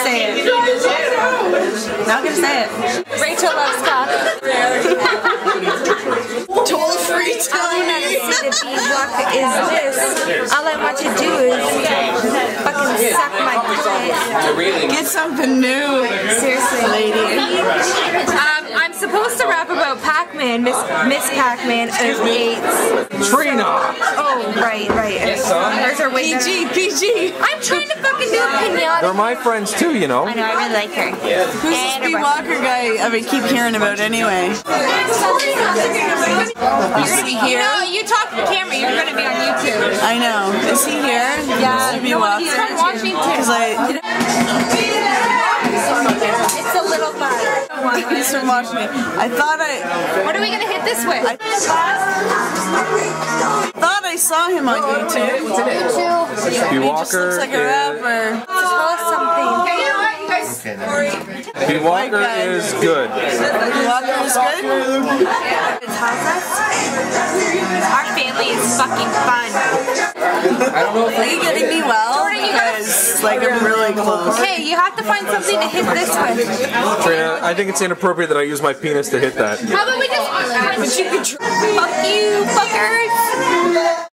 say it. Not gonna say it. Rachel loves cock. Toll-free Tony. The B-block is this. All I want you to do is fucking suck my clit. Get something new. Seriously, lady. I'm supposed to rap about Pac-Man, Miss Pac-Man of 8. Trina! Oh, right. Hers are way better. PG. I'm trying to fucking do a pinata. They're my friends too, you know. I know, I really like her. Who's this Speed Walker guy I keep hearing about anyway? Is he here? No, you talk to the camera, you're gonna be on YouTube. I know. Is he here? Yeah, Speed Walker? he's from Washington. It's a little fun. He's from Washington. I thought What are we gonna hit this with? I thought I saw him on YouTube. B Walker Looks like a rapper. Tell us something. B Walker is good. Walker is good? It tells us our family is fucking fun. Are you getting me well? Because like I'm really close. Hey, you have to find something to hit this with. Trina, I think it's inappropriate that I use my penis to hit that. How about we just... Fuck you, fuckers!